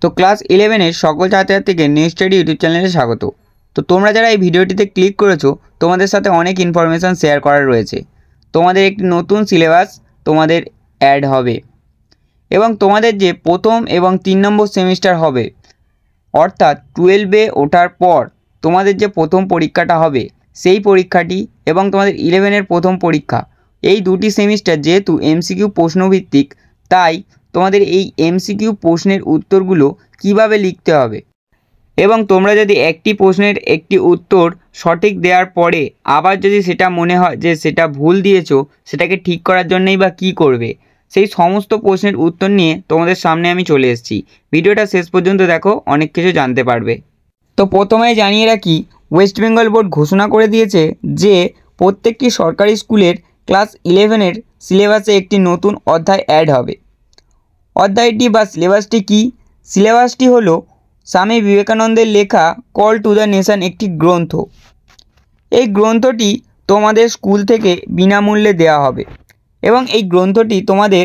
তো ক্লাস 11 সকল ছাত্রছাত্রীকে নিউ স্টাডি ইউটিউব চ্যানেলে স্বাগত। তো তোমরা যারা এই ভিডিওটিতে ক্লিক করেছো তোমাদের সাথে অনেক ইনফরমেশান শেয়ার করার রয়েছে। তোমাদের একটি নতুন সিলেবাস তোমাদের অ্যাড হবে এবং তোমাদের যে প্রথম এবং 3 নম্বর সেমিস্টার হবে, অর্থাৎ 12-এ ওঠার পর তোমাদের যে প্রথম পরীক্ষাটা হবে সেই পরীক্ষাটি এবং তোমাদের 11-এর প্রথম পরীক্ষা, এই দুটি সেমিস্টার যেহেতু এমসিকিউ প্রশ্নভিত্তিক, তাই তোমাদের এই এমসিকিউ প্রশ্নের উত্তরগুলো কিভাবে লিখতে হবে এবং তোমরা যদি একটি প্রশ্নের একটি উত্তর সঠিক দেওয়ার পরে আবার যদি সেটা মনে হয় যে সেটা ভুল দিয়েছো, সেটাকে ঠিক করার জন্যই বা কী করবে, সেই সমস্ত প্রশ্নের উত্তর নিয়ে তোমাদের সামনে আমি চলে এসেছি। ভিডিওটা শেষ পর্যন্ত দেখো, অনেক কিছু জানতে পারবে। তো প্রথমেই জানিয়ে রাখি, ওয়েস্ট বেঙ্গল বোর্ড ঘোষণা করে দিয়েছে যে প্রত্যেকটি সরকারি স্কুলের ক্লাস 11-এর সিলেবাসে একটি নতুন অধ্যায় অ্যাড হবে। অধ্যায়টি বা সিলেবাসটি কী? সিলেবাসটি হলো স্বামী বিবেকানন্দের লেখা কল টু দ্য নেশন একটি গ্রন্থ। এই গ্রন্থটি তোমাদের স্কুল থেকে বিনামূল্যে দেওয়া হবে এবং এই গ্রন্থটি তোমাদের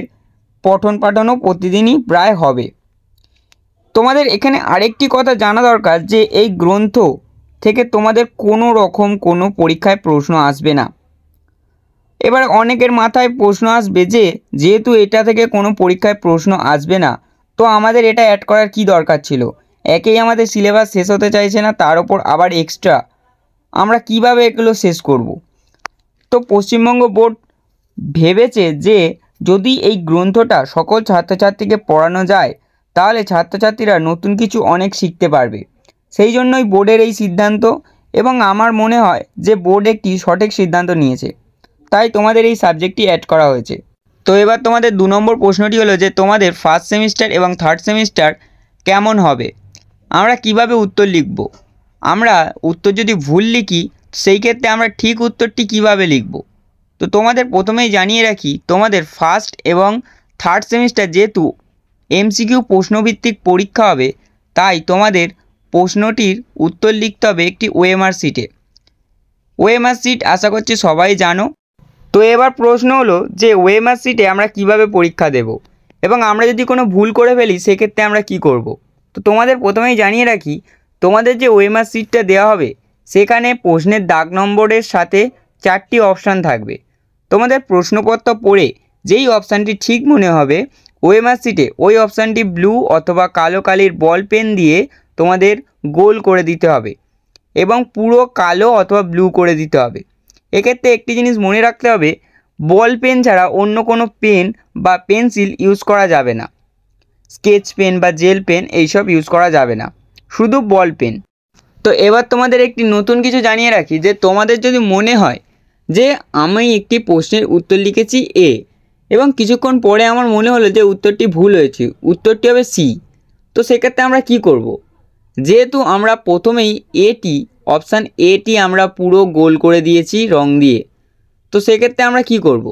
পঠন পাঠনও প্রতিদিনই প্রায় হবে। তোমাদের এখানে আরেকটি কথা জানা দরকার যে এই গ্রন্থ থেকে তোমাদের কোনো রকম কোনো পরীক্ষায় প্রশ্ন আসবে না। এবার অনেকের মাথায় প্রশ্ন আসবে যে যেহেতু এটা থেকে কোনো পরীক্ষায় প্রশ্ন আসবে না, তো আমাদের এটা অ্যাড করার কি দরকার ছিল? একেই আমাদের সিলেবাস শেষ হতে চাইছে না, তার ওপর আবার এক্সট্রা আমরা কিভাবে এগুলো শেষ করব? তো পশ্চিমবঙ্গ বোর্ড ভেবেছে যে যদি এই গ্রন্থটা সকল ছাত্রছাত্রীকে পড়ানো যায় তাহলে ছাত্রছাত্রীরা নতুন কিছু অনেক শিখতে পারবে। সেই জন্যই বোর্ডের এই সিদ্ধান্ত এবং আমার মনে হয় যে বোর্ড একটি সঠিক সিদ্ধান্ত নিয়েছে, তাই তোমাদের এই সাবজেক্টটি অ্যাড করা হয়েছে। তো এবার তোমাদের 2 নম্বর প্রশ্নটি হলো যে তোমাদের ফার্স্ট সেমিস্টার এবং থার্ড সেমিস্টার কেমন হবে, আমরা কিভাবে উত্তর লিখব? আমরা উত্তর যদি ভুল লিখি সেই ক্ষেত্রে আমরা ঠিক উত্তরটি কিভাবে লিখব? তো তোমাদের প্রথমেই জানিয়ে রাখি, তোমাদের ফার্স্ট এবং থার্ড সেমিস্টার যেহেতু এমসিকিউ প্রশ্নভিত্তিক পরীক্ষা হবে, তাই তোমাদের প্রশ্নটির উত্তর লিখতে হবে একটি ওএমআর শিটে। ওএমআর শিট আশা করছি সবাই জানো। তো এবার প্রশ্ন হলো যে ওএমআর শিটে আমরা কিভাবে পরীক্ষা দেব এবং আমরা যদি কোনো ভুল করে ফেলি সেক্ষেত্রে আমরা কি করব? তো তোমাদের প্রথমেই জানিয়ে রাখি, তোমাদের যে ওএমআর শিটটা দেওয়া হবে সেখানে প্রশ্নের দাগ নম্বরের সাথে 4টি অপশান থাকবে। তোমাদের প্রশ্নপত্র পড়ে যেই অপশানটি ঠিক মনে হবে ওএমআর শিটে ওই অপশানটি ব্লু অথবা কালো কালির বল পেন দিয়ে তোমাদের গোল করে দিতে হবে এবং পুরো কালো অথবা ব্লু করে দিতে হবে। এক্ষেত্রে একটি জিনিস মনে রাখতে হবে, বল পেন ছাড়া অন্য কোনো পেন বা পেন্সিল ইউজ করা যাবে না। স্কেচ পেন বা জেল পেন এইসব ইউজ করা যাবে না, শুধু বল পেন। তো এবার তোমাদের একটি নতুন কিছু জানিয়ে রাখি যে তোমাদের যদি মনে হয় যে আমি একটি প্রশ্নের উত্তর লিখেছি এ এবং কিছুক্ষণ পরে আমার মনে হলো যে উত্তরটি ভুল হয়েছে, উত্তরটি হবে সি, তো সেক্ষেত্রে আমরা কি করব? যেহেতু আমরা প্রথমেই অপশান এটি আমরা পুরো গোল করে দিয়েছি রং দিয়ে, তো সেক্ষেত্রে আমরা কি করব?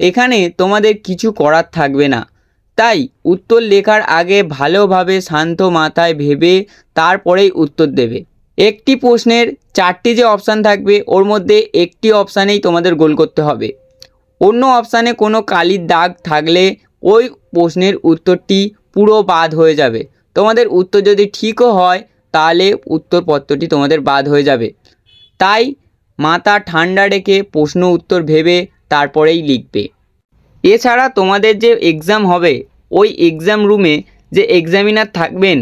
এখানে তোমাদের কিছু করার থাকবে না। তাই উত্তর লেখার আগে ভালোভাবে শান্ত মাথায় ভেবে তারপরেই উত্তর দেবে। একটি প্রশ্নের 4টি যে অপশান থাকবে ওর মধ্যে একটি অপশানেই তোমাদের গোল করতে হবে। অন্য অপশানে কোনো কালির দাগ থাকলে ওই প্রশ্নের উত্তরটি পুরো বাদ হয়ে যাবে। তোমাদের উত্তর যদি ঠিকও হয় তাহলে উত্তরপত্রটি তোমাদের বাদ হয়ে যাবে। তাই মাথা ঠান্ডা রেখে প্রশ্ন উত্তর ভেবে তারপরেই লিখবে। এছাড়া তোমাদের যে এক্সাম হবে ওই এক্সাম রুমে যে এক্সামিনার থাকবেন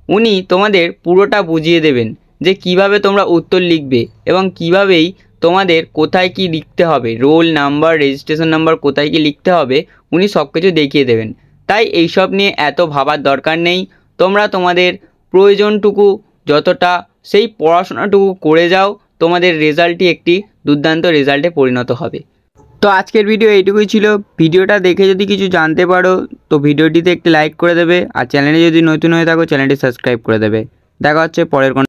উনি তোমাদের পুরোটা বুঝিয়ে দেবেন যে কিভাবে তোমরা উত্তর লিখবে এবং কিভাবেই তোমাদের কোথায় কি লিখতে হবে, রোল নাম্বার, রেজিস্ট্রেশন নাম্বার কোথায় কি লিখতে হবে উনি সব কিছু দেখিয়ে দেবেন। তাই এইসব নিয়ে এত ভাবার দরকার নেই, তোমরা তোমাদের প্রয়োজনটুকু যতটা সেই পড়াশোনাটুকু করে যাও, তোমাদের রেজাল্টটি একটি দুর্দান্ত রেজাল্টে পরিণত হবে। তো আজকের ভিডিও এইটুকুই ছিল। ভিডিওটা দেখে যদি কিছু জানতে পারো তো ভিডিওটিতে একটি লাইক করে দেবে আর চ্যানেলে যদি নতুন হয়ে থাকো চ্যানেলটি সাবস্ক্রাইব করে দেবে। দেখা হচ্ছে পরের কোনো